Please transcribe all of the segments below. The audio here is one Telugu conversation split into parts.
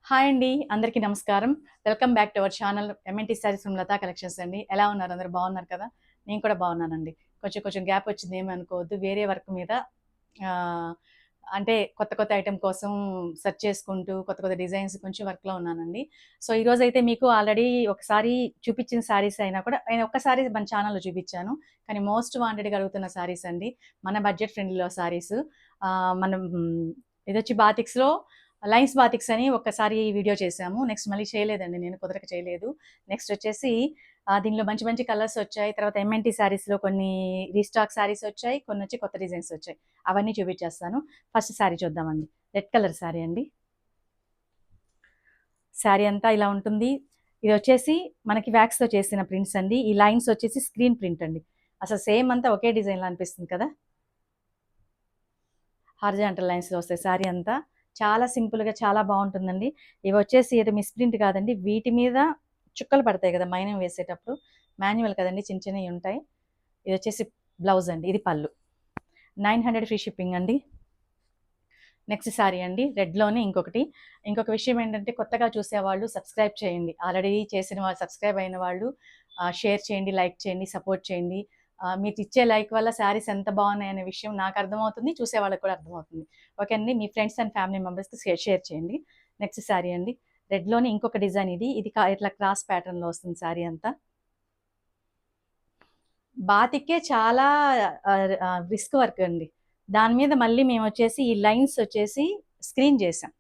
హాయ్ అండి. అందరికీ నమస్కారం. Welcome back to our channel MNT sarees from Latha collections అండి. ఎలా ఉన్నారు? అందరూ బాగున్నారు కదా! నేను కూడా బాగున్నానండి. కొంచెం గ్యాప్ వచ్చింది ఏమి అనుకోవద్దు. వేరే వర్క్ మీద ఆహ్, అంటే కొత్త ఐటెమ్ కోసం సెర్చ్ చేసుకుంటూ కొత్త డిజైన్స్ కొంచెం వర్క్‌లో ఉన్నానండి. సో, ఈరోజైతే మీకు ఆల్రెడీ ఒకసారి చూపించిన సారీస్ అయినా కూడా నేను ఒక్కసారి మన ఛానల్‌లో చూపించాను. కానీ మోస్ట్ వాంటెడ్‌గా అడుగుతున్న సారీస్ అండి. మన బడ్జెట్ ఫ్రెండ్లీలో సారీస్. మనం ఇదొచ్చి బాతిక్స్‌లో లైన్స్ బాతిక్స్ అని ఒక్కసారి వీడియో చేశాము. నెక్స్ట్ మళ్ళీ చేయలేదండి, నేను కుదరక చేయలేదు. నెక్స్ట్ వచ్చేసి దీనిలో మంచి కలర్స్ వచ్చాయి. తర్వాత ఎంఎన్‌టి శారీస్‌లో కొన్ని రీస్టాక్ శారీస్ వచ్చాయి. కొన్ని వచ్చి కొత్త డిజైన్స్ వచ్చాయి. అవన్నీ చూపించేస్తాను. ఫస్ట్ శారీ చూద్దామండి. రెడ్ కలర్ శారీ అండి. శారీ అంతా ఇలా ఉంటుంది. ఇది వచ్చేసి మనకి వ్యాక్స్‌తో చేసిన ప్రింట్స్ అండి. ఈ లైన్స్ వచ్చేసి స్క్రీన్ ప్రింట్ అండి. అసలు సేమ్ అంతా ఒకే డిజైన్‌లా అనిపిస్తుంది కదా! హారిజాంటల్ లైన్స్‌లో వస్తాయి శారీ అంతా. చాలా సింపుల్‌గా చాలా బాగుంటుందండి. ఇవి వచ్చేసి ఏదో మిస్‌ప్రింట్ కాదండి. వీటి మీద చుక్కలు పడతాయి కదా మైనం వేసేటప్పుడు. మాన్యువల్ కదండి, చిన్నవి ఉంటాయి. ఇది వచ్చేసి బ్లౌజ్ అండి. ఇది పళ్ళు. 900 ఫ్రీ షిప్పింగ్ అండి. నెక్స్ట్ శారీ అండి. రెడ్లోనే ఇంకొక విషయం ఏంటంటే, కొత్తగా చూసేవాళ్ళు సబ్స్క్రైబ్ చేయండి. ఆల్రెడీ చేసిన వాళ్ళు, సబ్స్క్రైబ్ అయిన వాళ్ళు షేర్ చేయండి, లైక్ చేయండి, సపోర్ట్ చేయండి. మీకు ఇచ్చే లైక్ వల్ల శారీస్ ఎంత బాగున్నాయనే విషయం నాకు అర్థమవుతుంది, చూసే వాళ్ళకి కూడా అర్థమవుతుంది. ఓకే అండి. మీ ఫ్రెండ్స్ అండ్ ఫ్యామిలీ మెంబర్స్కి షేర్ చేయండి. నెక్స్ట్ శారీ అండి. రెడ్లోనే ఇంకొక డిజైన్ ఇది ఇట్లా క్రాస్ ప్యాటర్న్లో వస్తుంది శారీ అంతా. బాతికే చాలా రిస్క్ వర్క్ అండి. దాని మీద మళ్ళీ మేము వచ్చేసి ఈ లైన్స్ వచ్చేసి స్క్రీన్ చేసాం.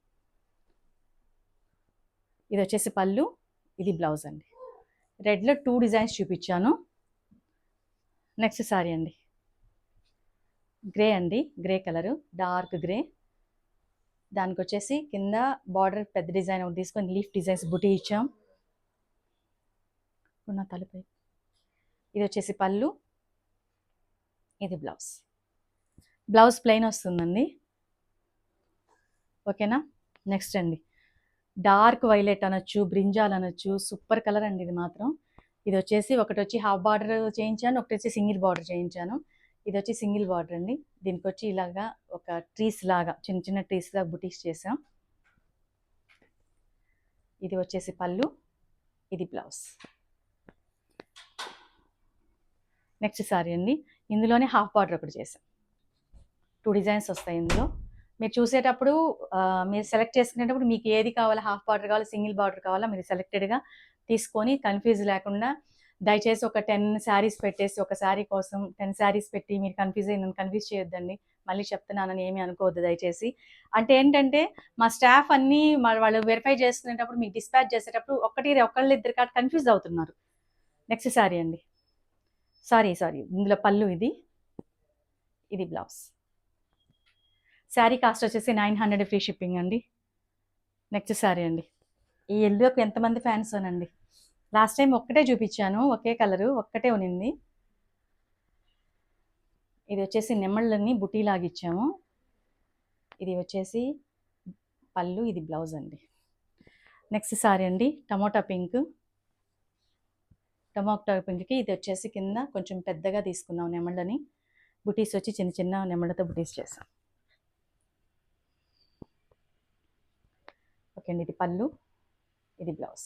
ఇది వచ్చేసి పళ్ళు, ఇది బ్లౌజ్ అండి. రెడ్లో 2 డిజైన్స్ చూపించాను. నెక్స్ట్ సారీ అండి. గ్రే అండి, గ్రే కలరు, డార్క్ గ్రే. దానికి వచ్చేసి కింద బార్డర్ పెద్ద డిజైన్ ఒకటి తీసుకొని లీఫ్ డిజైన్స్ బుటీ ఇచ్చాం. నా తలపై ఇది వచ్చేసి పళ్ళు, ఇది బ్లౌజ్. బ్లౌజ్ ప్లెయిన్ వస్తుందండి. ఓకేనా. నెక్స్ట్ అండి, డార్క్ వైలెట్ అనొచ్చు, బ్రింజాల్ అనొచ్చు, సూపర్ కలర్ అండి ఇది మాత్రం. ఇది వచ్చేసి ఒకటి వచ్చి హాఫ్ బార్డర్ చేయించాను, ఒకటి వచ్చి సింగిల్ బార్డర్ చేయించాను. ఇది వచ్చి సింగిల్ బార్డర్ అండి. దీనికి వచ్చి ఇలాగా ఒక ట్రీస్ లాగా చిన్న ట్రీస్ లాగా బుటీస్ చేసాం. ఇది వచ్చేసి పళ్ళు, ఇది బ్లౌజ్. నెక్స్ట్ సారీ అండి. ఇందులోనే హాఫ్ బార్డర్ ఒకటి చేసాం. 2 డిజైన్స్ వస్తాయి ఇందులో. మీరు చూసేటప్పుడు మీరు సెలెక్ట్ చేసుకునేటప్పుడు మీకు ఏది కావాలో, హాఫ్ బార్డర్ కావాలా, సింగిల్ బార్డర్ కావాలా, మీరు సెలెక్టెడ్గా తీసుకొని కన్ఫ్యూజ్ లేకుండా, దయచేసి ఒక 10 శారీస్ పెట్టేసి ఒక శారీ కోసం 10 శారీస్ పెట్టి మీరు నన్ను కన్ఫ్యూజ్ చేయొద్దండి. మళ్ళీ చెప్తున్నానని ఏమీ అనుకోవద్దు దయచేసి. అంటే ఏంటంటే, మా స్టాఫ్ అన్నీ వాళ్ళు వెరిఫై చేసుకునేటప్పుడు మీకు డిస్పాచ్ చేసేటప్పుడు ఒకళ్ళిద్దరు కాదు కన్ఫ్యూజ్ అవుతున్నారు. నెక్స్ట్ శారీ అండి. సారీ ఇందులో పళ్ళు, ఇది బ్లౌజ్. శారీ కాస్ట్ వచ్చేసి 900 ఫ్రీ షిప్పింగ్ అండి. నెక్స్ట్ శారీ అండి. ఈ ఎల్లోకి ఎంతమంది ఫ్యాన్స్ అనండి. లాస్ట్ టైం ఒక్కటే చూపించాను, ఒకే కలరు ఒక్కటే ఉనింది. ఇది వచ్చేసి నెమళ్ళని బుటీలాగా ఇచ్చాము. ఇది వచ్చేసి పళ్ళు, ఇది బ్లౌజ్ అండి. నెక్స్ట్ శారీ అండి. టమోటా పింక్కి ఇది వచ్చేసి కింద కొంచెం పెద్దగా తీసుకున్నాం నెమళ్ళని. బుటీస్ వచ్చి చిన్న నెమళ్ళతో బుటీస్ చేసాం. ఓకే అండి. ఇది పళ్ళు, ఇది బ్లౌజ్.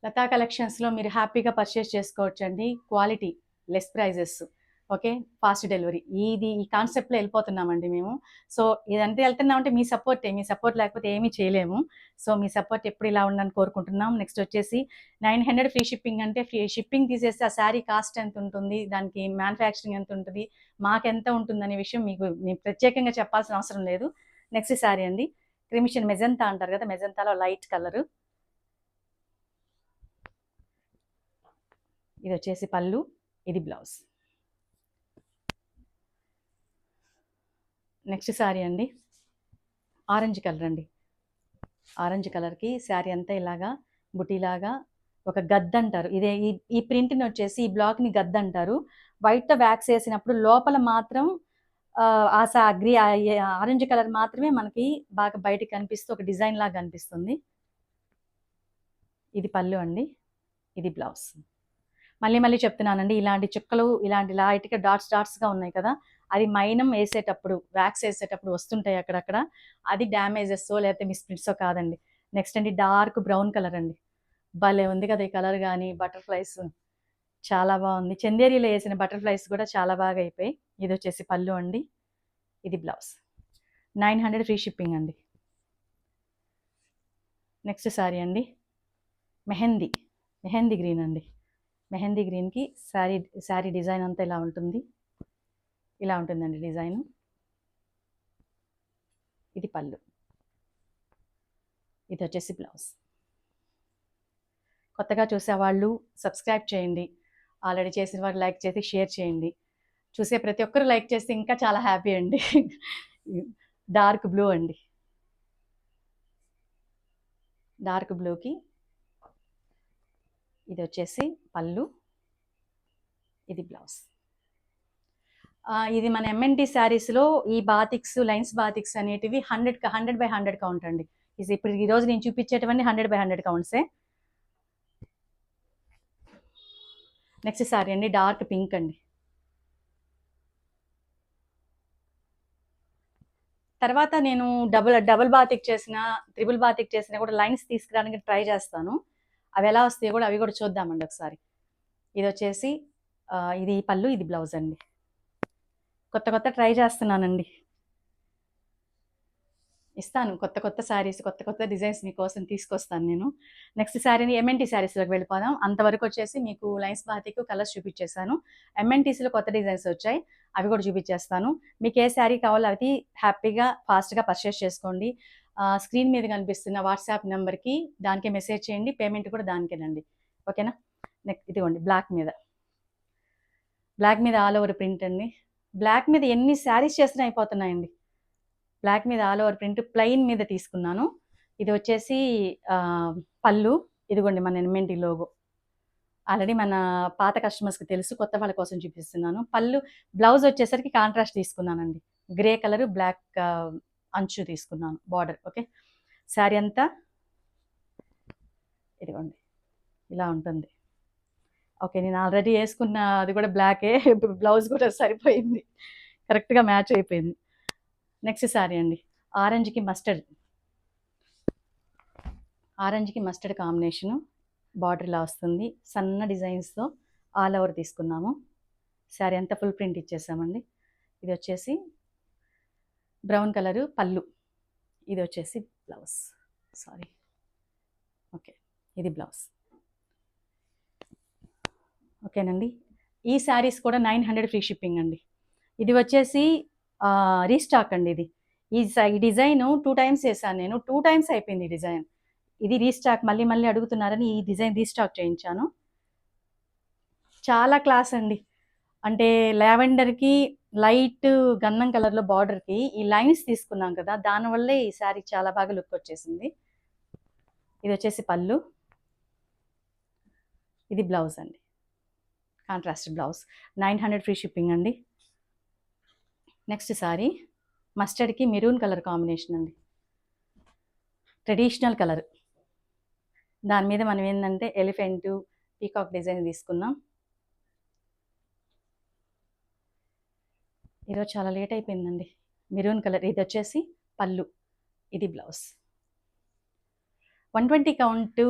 లతా కలెక్షన్స్లో మీరు హ్యాపీగా పర్చేస్ చేసుకోవచ్చండి. Quality, less prices, okay, fast delivery. ఈ కాన్సెప్ట్లో వెళ్ళిపోతున్నామండి మేము. సో ఇదంతా వెళ్తున్నామంటే మీ సపోర్ట్ లేకపోతే ఏమీ చేయలేము. సో మీ సపోర్ట్ ఎప్పుడు ఇలా ఉందని కోరుకుంటున్నాం. నెక్స్ట్ వచ్చేసి 900 ఫ్రీ షిప్పింగ్. అంటే ఫ్రీ షిప్పింగ్ తీసేస్తే ఆ శారీ కాస్ట్ ఎంత ఉంటుంది, దానికి మ్యానుఫ్యాక్చరింగ్ ఎంత ఉంటుంది, మాకెంత ఉంటుందనే విషయం మీకు నేను ప్రత్యేకంగా చెప్పాల్సిన అవసరం లేదు. నెక్స్ట్ శారీ అండి. క్రిమిషన్ మెజంతా అంటారు కదా, మెజంతాలో లైట్ కలరు. ఇది వచ్చేసి పళ్ళు, ఇది బ్లౌజ్. నెక్స్ట్ శారీ అండి. ఆరెంజ్ కలర్ అండి. ఆరెంజ్ కలర్కి శారీ అంతా ఇలాగా బుటీలాగా ఒక గద్ద అంటారు. ఈ ప్రింట్ని వచ్చేసి ఈ బ్లాక్ని గద్ద అంటారు. వైట్తో వ్యాక్స్ వేసినప్పుడు లోపల మాత్రం ఆరెంజ్ కలర్ మాత్రమే మనకి బాగా బయటకు కనిపిస్తూ ఒక డిజైన్ లాగా కనిపిస్తుంది. ఇది పళ్ళు అండి, ఇది బ్లౌజ్. మళ్ళీ మళ్ళీ చెప్తున్నానండి, ఇలాంటి చుక్కలు ఇలాంటి లైట్గా డాట్స్గా ఉన్నాయి కదా, అది మైనం వేసేటప్పుడు వ్యాక్స్ వేసేటప్పుడు వస్తుంటాయి అక్కడక్కడ, అది డ్యామేజెస్ లేకపోతే మిస్ప్రింట్సో కాదండి. నెక్స్ట్ అండి డార్క్ బ్రౌన్ కలర్ అండి, భలే ఉంది కదా ఈ కలర్. కానీ బటర్ఫ్లైస్ చాలా బాగుంది, చందేరిలో వేసిన బటర్ఫ్లైస్ కూడా చాలా బాగా అయిపోయి. ఇది వచ్చేసి పళ్ళు అండి, ఇది బ్లౌజ్. 900 ఫ్రీ షిప్పింగ్ అండి. నెక్స్ట్ శారీ అండి, మెహందీ గ్రీన్ అండి. మెహందీ గ్రీన్కి శారీ డిజైన్ అంతా ఇలా ఉంటుంది, ఇలా ఉంటుందండి డిజైను. ఇది పళ్ళు, ఇది వచ్చేసి బ్లౌజ్. కొత్తగా చూసేవాళ్ళు సబ్స్క్రైబ్ చేయండి, ఆల్రెడీ చేసిన వారు లైక్ చేసి షేర్ చేయండి. చూసే ప్రతి ఒక్కరు లైక్ చేస్తే ఇంకా చాలా హ్యాపీ అండి. డార్క్ బ్లూ అండి, డార్క్ బ్లూకి ఇది వచ్చేసి పళ్ళు, ఇది బ్లౌజ్. ఇది మన ఎంఎన్టీ శారీస్లో ఈ బాతిక్స్, లైన్స్ బాతిక్స్ అనేటివి 100/100 కౌంట్ అండి. ఇది ఇప్పుడు ఈరోజు నేను చూపించేటవన్నీ 100/100 కౌంట్సే. నెక్స్ట్ శారీ అండి, డార్క్ పింక్ అండి. తర్వాత నేను డబుల్ బాతిక్ చేసిన, త్రిబుల్ బాతిక్ చేసినా కూడా లైన్స్ తీసుకురావడానికి ట్రై చేస్తాను. అవి ఎలా వస్తాయో కూడా అవి కూడా చూద్దామండి ఒకసారి. ఇది వచ్చేసి ఇది పళ్ళు, ఇది బ్లౌజ్ అండి. కొత్త ట్రై చేస్తున్నానండి, ఇస్తాను కొత్త శారీస్, కొత్త డిజైన్స్ మీకోసం తీసుకొస్తాను నేను. నెక్స్ట్ శారీని ఎంఎన్టీ శారీస్లోకి వెళ్ళిపోదాం. అంతవరకు వచ్చేసి మీకు లైన్స్ బాతిక్ కలర్స్ చూపించేస్తాను. ఎంఎన్టీసీలో కొత్త డిజైన్స్ వచ్చాయి, అవి కూడా చూపించేస్తాను. మీకు ఏ శారీ కావాలో అవి హ్యాపీగా ఫాస్ట్గా పర్చేస్ చేసుకోండి. స్క్రీన్ మీద కనిపిస్తున్న వాట్సాప్ నెంబర్కి దానికే మెసేజ్ చేయండి, పేమెంట్ కూడా దానికేనండి, ఓకేనా. నెక్స్ట్ ఇదిగోండి బ్లాక్ మీద ఆల్ ఓవర్ ప్రింట్ అండి. బ్లాక్ మీద ఎన్ని శారీస్ చేసినా అయిపోతున్నాయండి. బ్లాక్ మీద ఆల్ ఓవర్ ప్రింట్ ప్లెయిన్ మీద తీసుకున్నాను. ఇది వచ్చేసి పళ్ళు, ఇదిగోండి మన ఎంఎన్టీ లోగో. ఆల్రెడీ మన పాత కస్టమర్స్కి తెలుసు, కొత్త వాళ్ళ కోసం చూపిస్తున్నాను. పళ్ళు, బ్లౌజ్ వచ్చేసరికి కాంట్రాస్ట్ తీసుకున్నానండి, గ్రే కలర్ బ్లాక్ అంచు తీసుకున్నాను బార్డర్, ఓకే. శారీ అంతా ఇదిగోండి ఇలా ఉంటుంది, ఓకే. నేను ఆల్రెడీ వేసుకున్న అది కూడా బ్లాకే, బ్లౌజ్ కూడా సరిపోయింది, కరెక్ట్గా మ్యాచ్ అయిపోయింది. నెక్స్ట్ శారీ అండి, ఆరెంజ్కి మస్టర్డ్ కాంబినేషను, బార్డర్ ఇలా వస్తుంది, సన్న డిజైన్స్తో ఆల్ ఓవర్ తీసుకున్నాము. శారీ అంతా ఫుల్ ప్రింట్ ఇచ్చేసామండి. ఇది వచ్చేసి బ్రౌన్ కలరు పళ్ళు, ఇది వచ్చేసి బ్లౌజ్, ఓకే, ఇది బ్లౌజ్, ఓకేనండి. ఈ శారీస్ కూడా 900 ఫ్రీ షిప్పింగ్ అండి. ఇది వచ్చేసి రీస్టాక్ అండి. ఈ డిజైన్ 2 టైమ్స్ వేసాను నేను, 2 టైమ్స్ అయిపోయింది ఈ డిజైన్. ఇది రీస్టాక్, మళ్ళీ అడుగుతున్నారని ఈ డిజైన్ రీస్టాక్ చేయించాను. చాలా క్లాస్ అండి, అంటే లావెండర్కి లైట్ గంధం కలర్లో బార్డర్కి ఈ లైన్స్ తీసుకున్నాం కదా, దానివల్లే ఈ శారీ చాలా బాగా లుక్ వచ్చేసింది. ఇది వచ్చేసి పళ్ళు, ఇది బ్లౌజ్ అండి, కాంట్రాస్ట్ బ్లౌజ్. 900 ఫ్రీ షిప్పింగ్ అండి. నెక్స్ట్ శారీ మస్టర్డ్కి మెరూన్ కలర్ కాంబినేషన్ అండి, ట్రెడిషనల్ కలర్. దాని మీద మనం ఏంటంటే ఎలిఫెంట్, పీకాక్ డిజైన్ తీసుకున్నాం. ఈరోజు చాలా లేట్ అయిపోయిందండి. మెరూన్ కలర్, ఇది వచ్చేసి పళ్ళు, ఇది బ్లౌజ్. 120 కౌంట్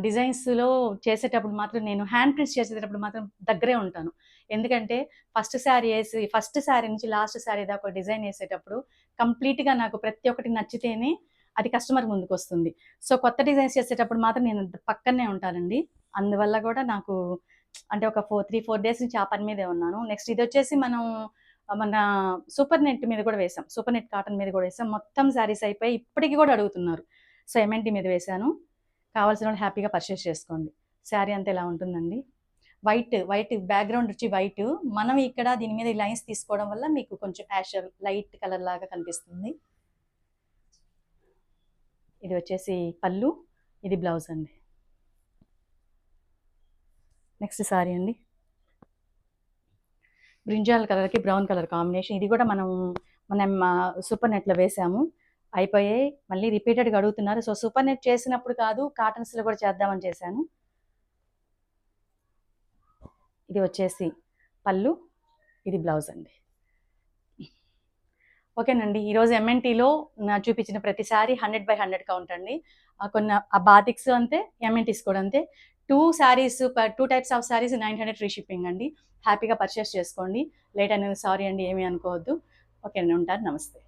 డిజైన్స్లో చేసేటప్పుడు మాత్రం నేను హ్యాండ్ ప్రింట్స్ చేసేటప్పుడు మాత్రం దగ్గరే ఉంటాను. ఎందుకంటే ఫస్ట్ శారీ నుంచి లాస్ట్ శారీ దాకా ఒక డిజైన్ వేసేటప్పుడు కంప్లీట్గా నాకు ప్రతి ఒక్కటి నచ్చితేనే అది కస్టమర్ ముందుకు వస్తుంది. సో కొత్త డిజైన్స్ చేసేటప్పుడు మాత్రం నేను పక్కనే ఉంటానండి. అందువల్ల కూడా నాకు అంటే ఒక 3-4 డేస్ నుంచి ఆ పని మీదే ఉన్నాను. నెక్స్ట్ ఇది వచ్చేసి మన సూపర్ నెట్ మీద కూడా వేసాం, సూపర్ నెట్ కాటన్ మీద కూడా వేసాం. మొత్తం శారీస్ అయిపోయి ఇప్పటికీ కూడా అడుగుతున్నారు. సో ఎంఎన్టీ మీద వేసాను, కావాల్సిన వాళ్ళు హ్యాపీగా పర్చేస్ చేసుకోండి. శారీ అంతా ఇలా ఉంటుందండి, వైట్ బ్యాక్గ్రౌండ్ వచ్చి వైట్, మనం ఇక్కడ దీని మీద లైన్స్ తీసుకోవడం వల్ల మీకు కొంచెం యాష్ లైట్ కలర్ లాగా కనిపిస్తుంది. ఇది వచ్చేసి పళ్ళు, ఇది బ్లౌజ్ అండి. నెక్స్ట్ శారీ అండి, బ్రింజాల్ కలర్కి బ్రౌన్ కలర్ కాంబినేషన్. ఇది కూడా మనం సూపర్ నెట్లో వేసాము, అయిపోయాయి. మళ్ళీ రిపీటెడ్గా అడుగుతున్నారు. సో సూపర్ నెట్ చేసినప్పుడు కాదు, కాటన్స్లో కూడా చేద్దామని చేశాను. ఇది వచ్చేసి పళ్ళు, ఇది బ్లౌజ్ అండి. ఓకేనండి, ఈరోజు ఎంఎన్టీలో చూపించిన ప్రతిసారి 100/100 కౌంట్ అండి. కొన్ని ఆ బాతిక్స్ అంతే, ఎంఎన్టీస్ కూడా అంతే. 2 types of saris 900 free shipping అండి. హ్యాపీగా పర్చేస్ చేసుకోండి. లేట్ అనేది సారీ అండి, ఏమీ అనుకోవద్దు. ఓకే అండి, ఉంటాను. నమస్తే.